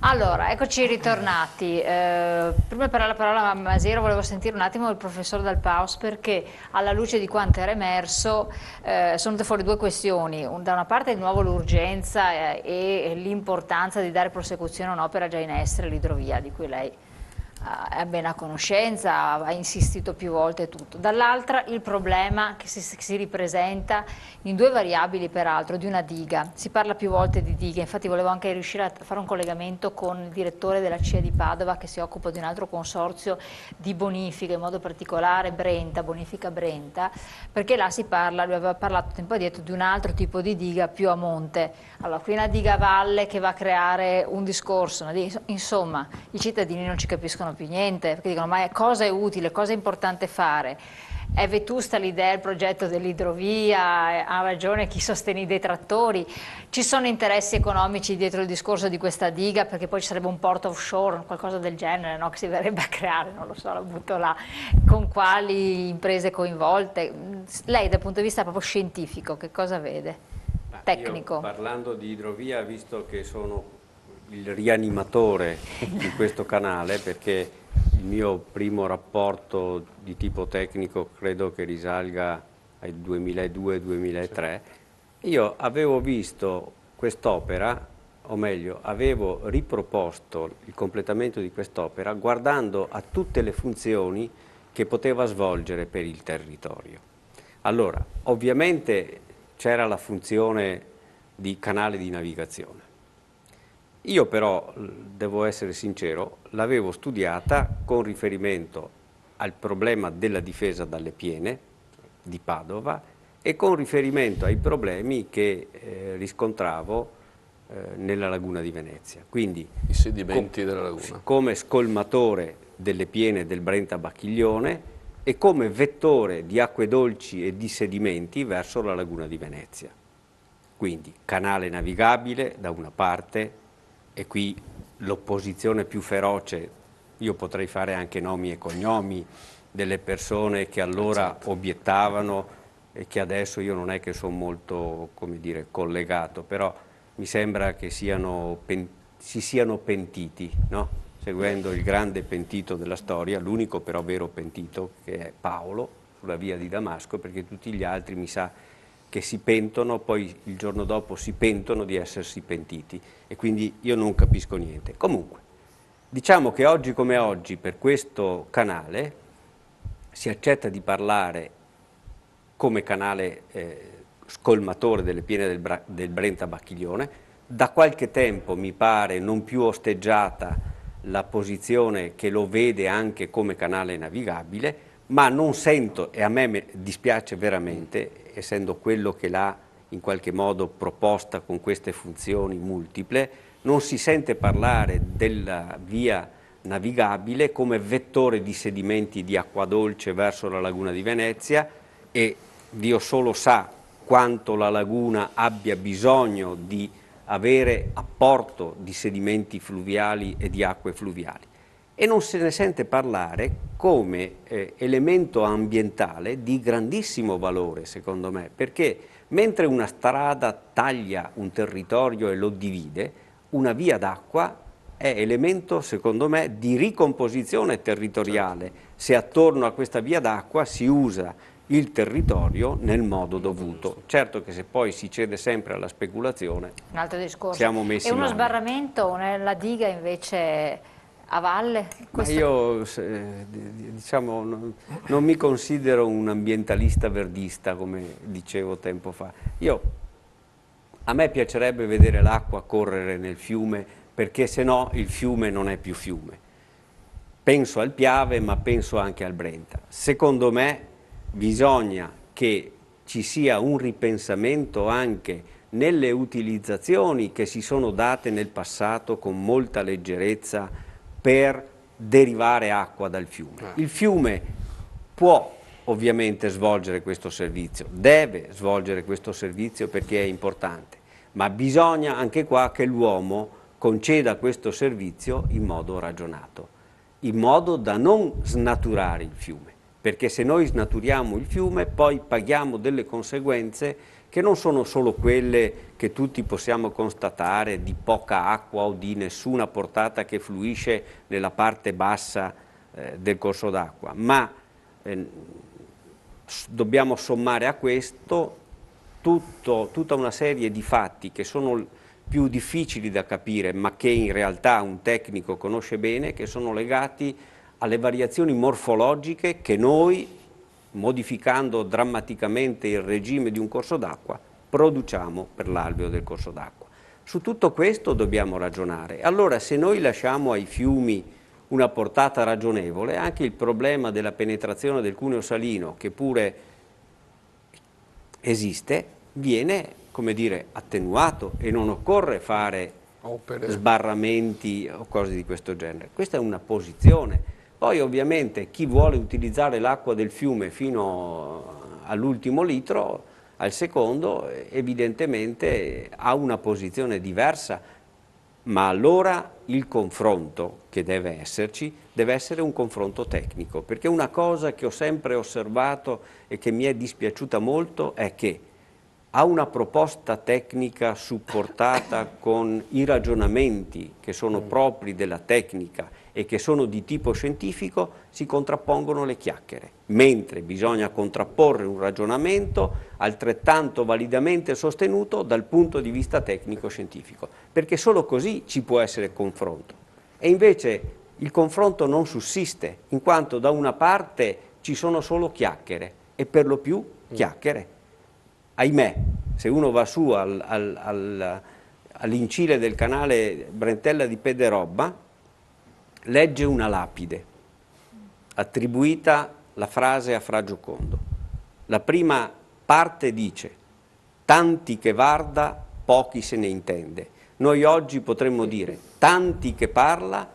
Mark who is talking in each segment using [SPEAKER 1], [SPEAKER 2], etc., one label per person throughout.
[SPEAKER 1] Allora, eccoci ritornati. Prima di parlare la parola a Masiero volevo sentire un attimo il professor Dal Paus perché alla luce di quanto era emerso sono venute fuori due questioni. Da una parte di nuovo l'urgenza e l'importanza di dare prosecuzione a un'opera già in essere, l'idrovia, di cui lei è bene a conoscenza, ha insistito più volte e tutto. Dall'altra il problema che si ripresenta in due variabili peraltro, di una diga. Si parla più volte di dighe, infatti volevo anche riuscire a fare un collegamento con il direttore della CIE di Padova che si occupa di un altro consorzio di bonifica, in modo particolare Brenta, bonifica Brenta, perché là si parla, lui aveva parlato tempo addietro di un altro tipo di diga più a monte. Allora, qui una diga a valle che va a creare un discorso, insomma, i cittadini non ci capiscono più niente, perché dicono ma cosa è utile, cosa è importante fare? È vetusta l'idea, il progetto dell'idrovia, ha ragione chi sostiene i detrattori, ci sono interessi economici dietro il discorso di questa diga perché poi ci sarebbe un porto offshore, qualcosa del genere, no? Che si verrebbe a creare, non lo so, la butto là, con quali imprese coinvolte. Lei dal punto di vista proprio scientifico che cosa vede?
[SPEAKER 2] Io,
[SPEAKER 1] Tecnico?
[SPEAKER 2] parlando di idrovia, visto che sono il rianimatore di questo canale, perché il mio primo rapporto di tipo tecnico credo che risalga ai 2002-2003, io avevo visto quest'opera, o meglio, avevo riproposto il completamento di quest'opera guardando a tutte le funzioni che poteva svolgere per il territorio. Allora, ovviamente c'era la funzione di canale di navigazione. Io però, devo essere sincero, l'avevo studiata con riferimento al problema della difesa dalle piene di Padova e con riferimento ai problemi che riscontravo nella laguna di Venezia. Quindi,
[SPEAKER 3] I sedimenti della laguna.
[SPEAKER 2] come scolmatore delle piene del Brenta Bacchiglione e come vettore di acque dolci e di sedimenti verso la laguna di Venezia. Quindi canale navigabile da una parte, e qui l'opposizione più feroce, io potrei fare anche nomi e cognomi delle persone che allora obiettavano e che adesso io non è che sono molto, come dire, collegato, però mi sembra che si siano pentiti, no? Seguendo il grande pentito della storia, l'unico però vero pentito che è Paolo sulla via di Damasco, perché tutti gli altri mi sa che si pentono, poi il giorno dopo si pentono di essersi pentiti e quindi io non capisco niente. Comunque, diciamo che oggi come oggi per questo canale si accetta di parlare come canale scolmatore delle piene del Brenta Bacchiglione. Da qualche tempo mi pare non più osteggiata la posizione che lo vede anche come canale navigabile, ma non sento, e a me dispiace veramente, essendo quello che l'ha in qualche modo proposta con queste funzioni multiple, non si sente parlare della via navigabile come vettore di sedimenti di acqua dolce verso la laguna di Venezia, e Dio solo sa quanto la laguna abbia bisogno di avere apporto di sedimenti fluviali e di acque fluviali. E non se ne sente parlare come elemento ambientale di grandissimo valore, secondo me, perché mentre una strada taglia un territorio e lo divide, una via d'acqua è elemento, secondo me, di ricomposizione territoriale, se attorno a questa via d'acqua si usa il territorio nel modo dovuto. Certo che se poi si cede sempre alla speculazione,
[SPEAKER 1] Un altro discorso.
[SPEAKER 2] siamo messi
[SPEAKER 1] E uno
[SPEAKER 2] male.
[SPEAKER 1] sbarramento nella diga invece a valle?
[SPEAKER 2] Ma io, diciamo, non mi considero un ambientalista verdista, come dicevo tempo fa. A me piacerebbe vedere l'acqua correre nel fiume, perché se no il fiume non è più fiume. Penso al Piave, ma penso anche al Brenta. Secondo me bisogna che ci sia un ripensamento anche nelle utilizzazioni che si sono date nel passato con molta leggerezza per derivare acqua dal fiume. Il fiume può ovviamente svolgere questo servizio, deve svolgere questo servizio perché è importante, ma bisogna anche qua che l'uomo conceda questo servizio in modo ragionato, in modo da non snaturare il fiume. perché se noi snaturiamo il fiume poi paghiamo delle conseguenze che non sono solo quelle che tutti possiamo constatare di poca acqua o di nessuna portata che fluisce nella parte bassa del corso d'acqua, ma dobbiamo sommare a questo tutta una serie di fatti che sono più difficili da capire, ma che in realtà un tecnico conosce bene, che sono legati alle variazioni morfologiche che noi, modificando drammaticamente il regime di un corso d'acqua, produciamo per l'alveo del corso d'acqua. Su tutto questo dobbiamo ragionare. Allora, se noi lasciamo ai fiumi una portata ragionevole, anche il problema della penetrazione del cuneo salino, che pure esiste, viene, come dire, attenuato e non occorre fare sbarramenti o cose di questo genere. Questa è una posizione. Poi ovviamente chi vuole utilizzare l'acqua del fiume fino all'ultimo litro, al secondo, evidentemente ha una posizione diversa, ma allora il confronto che deve esserci deve essere un confronto tecnico, perché una cosa che ho sempre osservato e che mi è dispiaciuta molto è che a una proposta tecnica supportata con i ragionamenti che sono propri della tecnica e che sono di tipo scientifico si contrappongono le chiacchiere, mentre bisogna contrapporre un ragionamento altrettanto validamente sostenuto dal punto di vista tecnico-scientifico, perché solo così ci può essere confronto. E invece il confronto non sussiste, in quanto da una parte ci sono solo chiacchiere, e per lo più chiacchiere. Ahimè, se uno va su all'incile del canale Brentella di Pederobba, legge una lapide attribuita la frase a Fra Giocondo. La prima parte dice: tanti che varda, pochi se ne intende. Noi oggi potremmo dire: tanti che parla,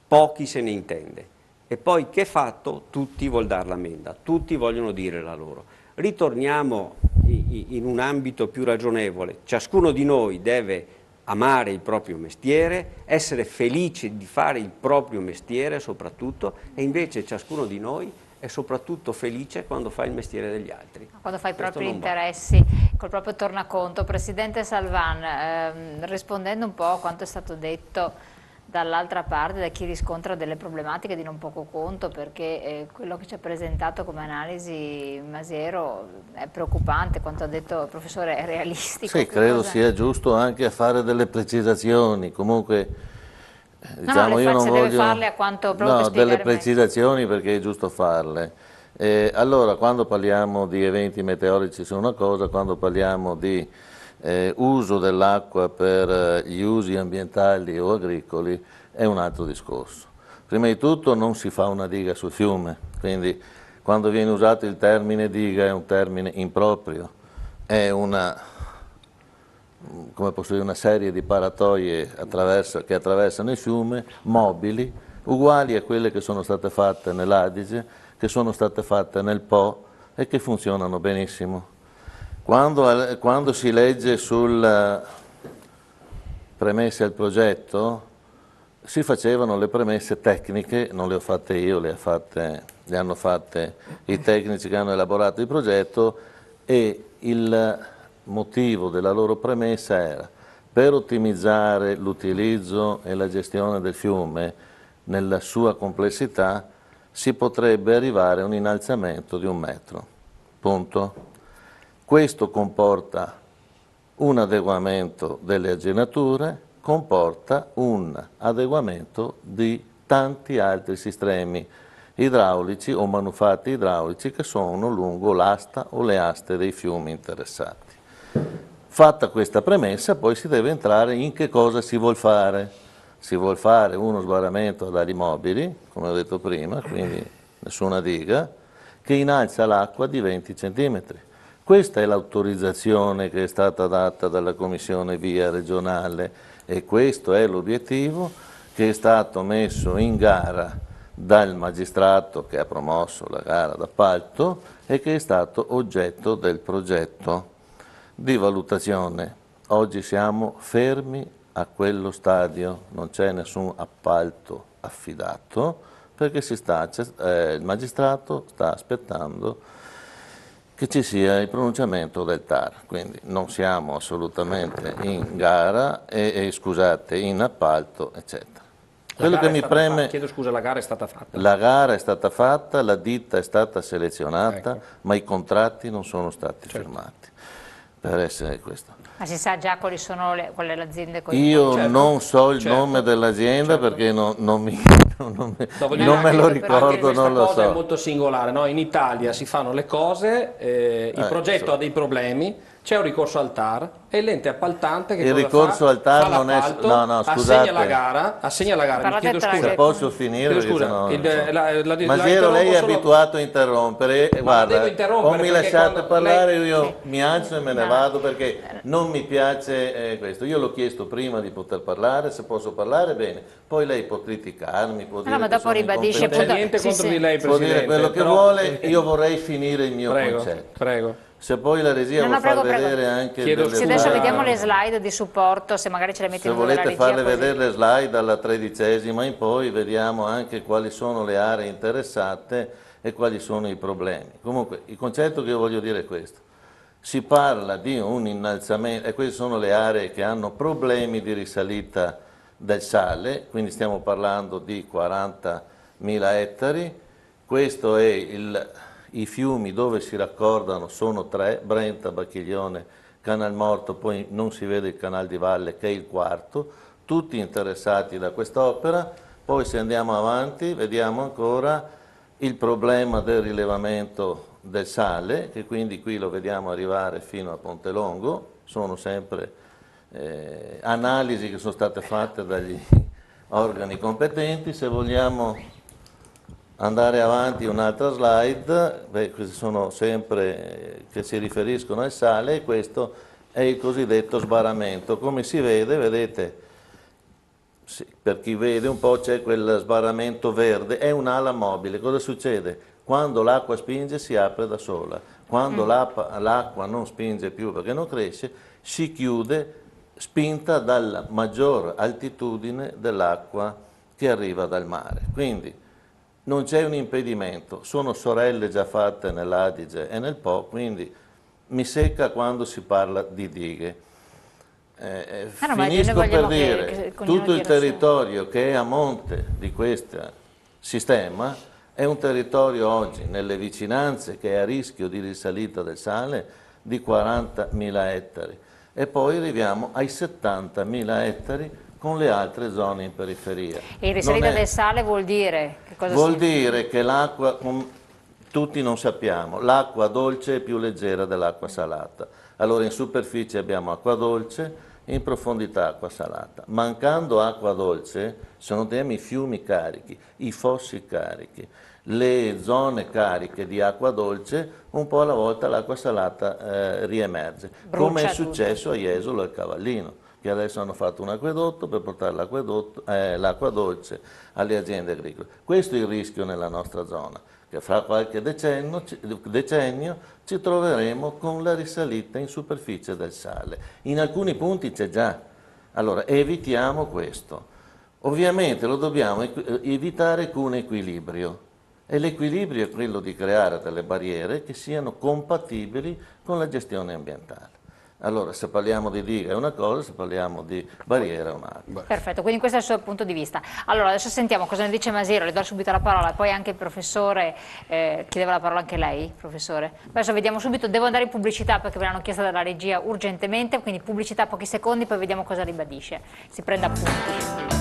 [SPEAKER 2] pochi se ne intende. E poi che fatto? Tutti vuol dar l'ammenda, tutti vogliono dire la loro. Ritorniamo in un ambito più ragionevole. Ciascuno di noi deve amare il proprio mestiere, essere felice di fare il proprio mestiere soprattutto, e invece ciascuno di noi è soprattutto felice quando fa il mestiere degli altri.
[SPEAKER 1] Quando fa i propri interessi, col proprio tornaconto. Presidente Salvan, rispondendo un po' a quanto è stato detto dall'altra parte, da chi riscontra delle problematiche di non poco conto, perché quello che ci ha presentato come analisi Masiero è preoccupante, quanto ha detto il professore è realistico.
[SPEAKER 4] Sì, credo sia giusto anche fare delle precisazioni, comunque diciamo, io non voglio...
[SPEAKER 1] deve farle a quanto proprio per
[SPEAKER 4] delle precisazioni perché è giusto farle. Allora, quando parliamo di eventi meteorici su una cosa, quando parliamo di uso dell'acqua per gli usi ambientali o agricoli è un altro discorso. Prima di tutto non si fa una diga sul fiume, quindi quando viene usato il termine diga è un termine improprio, è una, come posso dire, una serie di paratoie che attraversano il fiume, mobili, uguali a quelle che sono state fatte nell'Adige, che sono state fatte nel Po e che funzionano benissimo. Quando si legge sul premesse al progetto, si facevano le premesse tecniche, non le ho fatte io, le hanno fatte i tecnici che hanno elaborato il progetto, e il motivo della loro premessa era: per ottimizzare l'utilizzo e la gestione del fiume nella sua complessità si potrebbe arrivare a un innalzamento di 1 metro. Punto. Questo comporta un adeguamento delle aggenature, comporta un adeguamento di tanti altri sistemi idraulici o manufatti idraulici che sono lungo l'asta o le aste dei fiumi interessati. Fatta questa premessa, poi si deve entrare in che cosa si vuol fare. Si vuol fare uno sbarramento ad ali mobili, come ho detto prima, quindi nessuna diga, che innalza l'acqua di 20 centimetri. Questa è l'autorizzazione che è stata data dalla Commissione Via regionale e questo è l'obiettivo che è stato messo in gara dal magistrato che ha promosso la gara d'appalto e che è stato oggetto del progetto di valutazione. Oggi siamo fermi a quello stadio, non c'è nessun appalto affidato perché il magistrato sta aspettando che ci sia il pronunciamento del TAR, quindi non siamo assolutamente in gara scusate, in appalto, eccetera. Quello che mi preme,
[SPEAKER 5] chiedo scusa, la gara è stata fatta?
[SPEAKER 4] La gara è stata fatta, la ditta è stata selezionata,
[SPEAKER 5] ecco,
[SPEAKER 4] ma i contratti non sono stati firmati, per essere questo.
[SPEAKER 1] Ma si sa già quali sono quelle aziende coinvolte?
[SPEAKER 4] Io
[SPEAKER 5] certo,
[SPEAKER 4] non so il
[SPEAKER 5] certo,
[SPEAKER 4] nome dell'azienda
[SPEAKER 5] certo,
[SPEAKER 4] perché non me lo ricordo, non lo
[SPEAKER 5] Questa cosa è
[SPEAKER 4] so.
[SPEAKER 5] molto singolare, no? In Italia si fanno le cose, il progetto ha dei problemi, c'è un ricorso al TAR e l'ente appaltante che
[SPEAKER 4] Il
[SPEAKER 5] cosa
[SPEAKER 4] ricorso
[SPEAKER 5] fa?
[SPEAKER 4] al TAR
[SPEAKER 5] Fa
[SPEAKER 4] non è...
[SPEAKER 5] l'appalto,
[SPEAKER 4] No, scusate.
[SPEAKER 5] assegna la gara, mi
[SPEAKER 1] Parlate
[SPEAKER 5] chiedo
[SPEAKER 1] tra
[SPEAKER 5] scusa.
[SPEAKER 1] che-
[SPEAKER 4] Posso finire?
[SPEAKER 5] Chiedo scusa,
[SPEAKER 4] Masiero, lei è abituato a interrompere, guarda,
[SPEAKER 5] devo interrompere
[SPEAKER 4] o mi
[SPEAKER 5] perché
[SPEAKER 4] lasciate
[SPEAKER 5] quando
[SPEAKER 4] parlare
[SPEAKER 5] lei-
[SPEAKER 4] io mi alzo e me ne vado perché non mi piace questo. Io l'ho chiesto prima di poter parlare, se posso parlare bene, poi lei può criticarmi, può dire
[SPEAKER 1] ma
[SPEAKER 4] che
[SPEAKER 1] dopo
[SPEAKER 4] sono
[SPEAKER 1] ribadisce
[SPEAKER 5] Non c'è
[SPEAKER 1] appunto-
[SPEAKER 5] niente
[SPEAKER 1] Sì,
[SPEAKER 5] contro
[SPEAKER 1] sì.
[SPEAKER 5] di lei,
[SPEAKER 4] può
[SPEAKER 5] Presidente.
[SPEAKER 4] dire quello che
[SPEAKER 5] però-
[SPEAKER 4] vuole, io vorrei finire il mio
[SPEAKER 5] Prego,
[SPEAKER 4] concetto.
[SPEAKER 5] prego.
[SPEAKER 4] Se poi la regia
[SPEAKER 1] No,
[SPEAKER 4] vuol
[SPEAKER 1] prego,
[SPEAKER 4] far
[SPEAKER 1] prego.
[SPEAKER 4] vedere anche
[SPEAKER 5] Chiedo
[SPEAKER 4] delle
[SPEAKER 1] Sì, adesso
[SPEAKER 5] scusa.
[SPEAKER 1] vediamo le slide di supporto, se magari ce le mette
[SPEAKER 4] Se
[SPEAKER 1] in uno della
[SPEAKER 4] volete
[SPEAKER 1] regia
[SPEAKER 4] farle
[SPEAKER 1] così.
[SPEAKER 4] vedere le slide dalla 13ª in poi, vediamo anche quali sono le aree interessate e quali sono i problemi. Comunque, il concetto che io voglio dire è questo. Si parla di un innalzamento, e queste sono le aree che hanno problemi di risalita del sale, quindi stiamo parlando di 40.000 ettari. Questo è i fiumi dove si raccordano sono 3, Brenta, Bacchiglione, Canal Morto, poi non si vede il canale di valle che è il quarto, tutti interessati da quest'opera. Poi se andiamo avanti vediamo ancora il problema del rilevamento del sale, che quindi qui lo vediamo arrivare fino a Ponte Longo, sono sempre analisi che sono state fatte dagli organi competenti. Se vogliamo andare avanti, un'altra slide, queste sono sempre che si riferiscono al sale, e questo è il cosiddetto sbarramento. Come si vede, vedete, per chi vede un po' c'è quel sbarramento verde, è un'ala mobile. Cosa succede? Quando l'acqua spinge si apre da sola, quando l'acqua non spinge più perché non cresce, si chiude, spinta dalla maggior altitudine dell'acqua che arriva dal mare. Quindi non c'è un impedimento, sono sorelle già fatte nell'Adige e nel Po, quindi mi secca quando si parla di dighe. Finisco per dire che tutto il territorio che è a monte di questo sistema è un territorio oggi nelle vicinanze che è a rischio di risalita del sale di 40.000 ettari e poi arriviamo ai 70.000 ettari con le altre zone in periferia.
[SPEAKER 1] E risalita del sale vuol dire? Che cosa
[SPEAKER 4] vuol dire che l'acqua, tutti non sappiamo, l'acqua dolce è più leggera dell'acqua salata. Allora in superficie abbiamo acqua dolce, in profondità acqua salata. Mancando acqua dolce, se non teniamo i fiumi carichi, i fossi carichi, le zone cariche di acqua dolce, un po' alla volta l'acqua salata riemerge, come è successo a Jesolo e al Cavallino, che adesso hanno fatto un acquedotto per portare l'acqua dolce alle aziende agricole. Questo è il rischio nella nostra zona, che fra qualche decennio ci troveremo con la risalita in superficie del sale. In alcuni punti c'è già, allora evitiamo questo. Ovviamente lo dobbiamo evitare con equilibrio, e l'equilibrio è quello di creare delle barriere che siano compatibili con la gestione ambientale. Allora, se parliamo di diga è una cosa, se parliamo di barriera è un'altra.
[SPEAKER 1] Perfetto, quindi questo è il suo punto di vista. Allora, adesso sentiamo cosa ne dice Masiero, le do subito la parola, poi anche il professore, chiedeva la parola anche lei, professore. Adesso vediamo subito, devo andare in pubblicità perché ve l'hanno chiesta dalla regia urgentemente, quindi pubblicità pochi secondi, poi vediamo cosa ribadisce. Si prenda appunti.